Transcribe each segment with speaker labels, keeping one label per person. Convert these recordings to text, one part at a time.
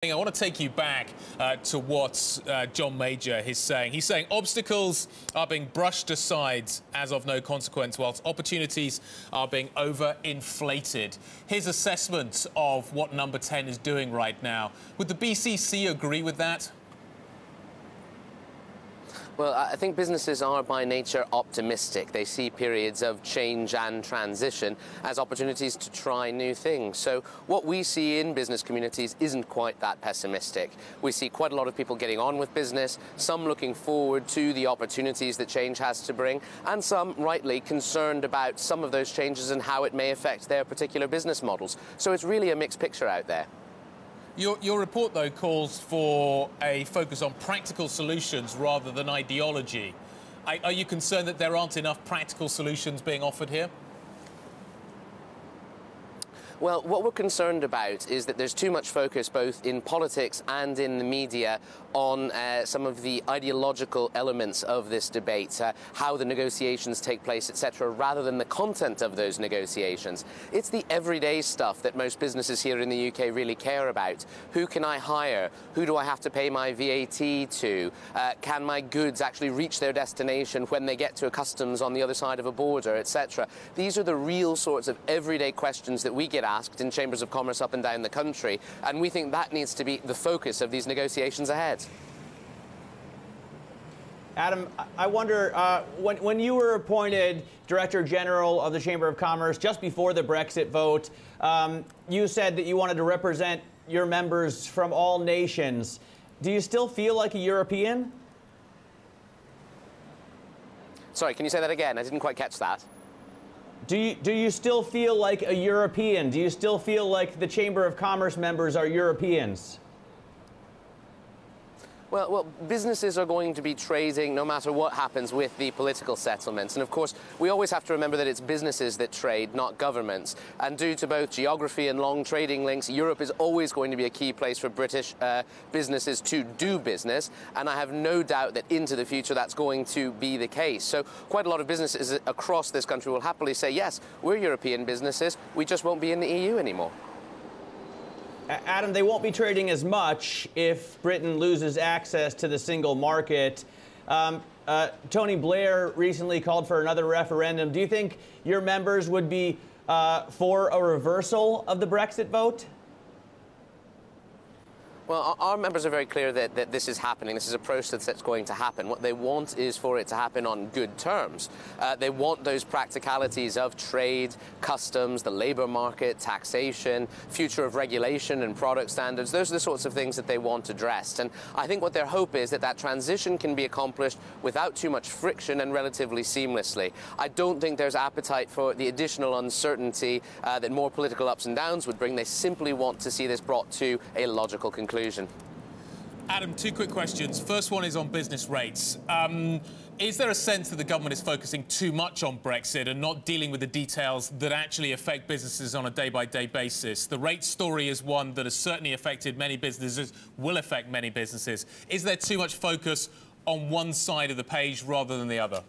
Speaker 1: I want to take you back to what John Major is saying. He's saying obstacles are being brushed aside as of no consequence, whilst opportunities are being overinflated. His assessment of what Number 10 is doing right now, would the BCC agree with that?
Speaker 2: Well, I think businesses are by nature optimistic. They see periods of change and transition as opportunities to try new things. So what we see in business communities isn't quite that pessimistic. We see quite a lot of people getting on with business, some looking forward to the opportunities that change has to bring, and some rightly concerned about some of those changes and how it may affect their particular business models. So it's really a mixed picture out there.
Speaker 1: Your report, though, calls for a focus on practical solutions rather than ideology. Are you concerned that there aren't enough practical solutions being offered here?
Speaker 2: Well, what we're concerned about is that there's too much focus both in politics and in the media on some of the ideological elements of this debate, how the negotiations take place, etc., rather than the content of those negotiations. It's the everyday stuff that most businesses here in the UK really care about. Who can I hire? Who do I have to pay my VAT to? Can my goods actually reach their destination when they get to a customs on the other side of a border, etc.? These are the real sorts of everyday questions that we get asked in chambers of commerce up and down the country, and we think that needs to be the focus of these negotiations ahead.
Speaker 3: Adam, I wonder, when you were appointed Director General of the Chamber of Commerce just before the Brexit vote, you said that you wanted to represent your members from all nations. Do you still feel like a European?
Speaker 2: Sorry, can you say that again? I didn't quite catch that.
Speaker 3: Do you still feel like a European? Do you still feel like the Chamber of Commerce members are Europeans?
Speaker 2: Well, businesses are going to be trading no matter what happens with the political settlements. And of course, we always have to remember that it's businesses that trade, not governments. And due to both geography and long trading links, Europe is always going to be a key place for British businesses to do business. And I have no doubt that into the future that's going to be the case. So quite a lot of businesses across this country will happily say, yes, we're European businesses, we just won't be in the EU anymore.
Speaker 3: Adam, they won't be trading as much if Britain loses access to the single market. Tony Blair recently called for another referendum. Do you think your members would be for a reversal of the Brexit vote?
Speaker 2: Well, our members are very clear that this is happening. This is a process that's going to happen. What they want is for it to happen on good terms. They want those practicalities of trade, customs, the labour market, taxation, future of regulation and product standards. Those are the sorts of things that they want addressed. And I think what their hope is that that transition can be accomplished without too much friction and relatively seamlessly. I don't think there's appetite for the additional uncertainty that more political ups and downs would bring. They simply want to see this brought to a logical conclusion.
Speaker 1: Adam, two quick questions. First one is on business rates. Is there a sense that the government is focusing too much on Brexit and not dealing with the details that actually affect businesses on a day-by-day basis? The rate story is one that has certainly affected many businesses, will affect many businesses. Is there too much focus on one side of the page rather than the other?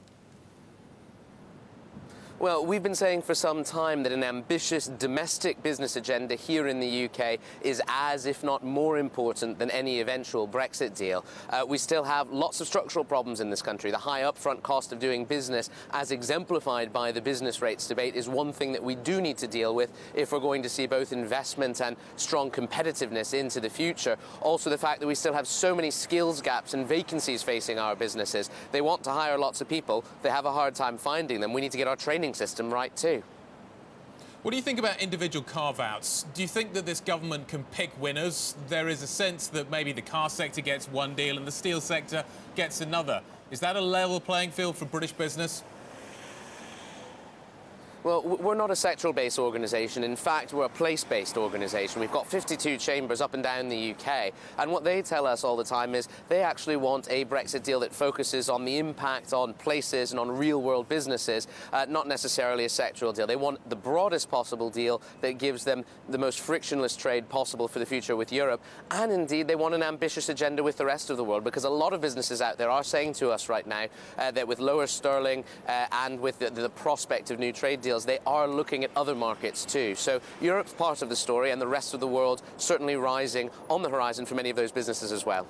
Speaker 2: Well, we've been saying for some time that an ambitious domestic business agenda here in the UK is as, if not more important than any eventual Brexit deal. We still have lots of structural problems in this country. The high upfront cost of doing business, as exemplified by the business rates debate, is one thing that we do need to deal with if we're going to see both investment and strong competitiveness into the future. Also, the fact that we still have so many skills gaps and vacancies facing our businesses. They want to hire lots of people. They have a hard time finding them. We need to get our training system right too.
Speaker 1: What do you think about individual carve-outs? Do you think that this government can pick winners? There is a sense that maybe the car sector gets one deal and the steel sector gets another. Is that a level playing field for British business?
Speaker 2: Well, we're not a sectoral-based organisation. In fact, we're a place-based organisation. We've got 52 chambers up and down the UK. And what they tell us all the time is they actually want a Brexit deal that focuses on the impact on places and on real-world businesses, not necessarily a sectoral deal. They want the broadest possible deal that gives them the most frictionless trade possible for the future with Europe. And indeed, they want an ambitious agenda with the rest of the world, because a lot of businesses out there are saying to us right now that with lower sterling and with the prospect of new trade deals, deals, they are looking at other markets too. So Europe's part of the story, and the rest of the world certainly rising on the horizon for many of those businesses as well.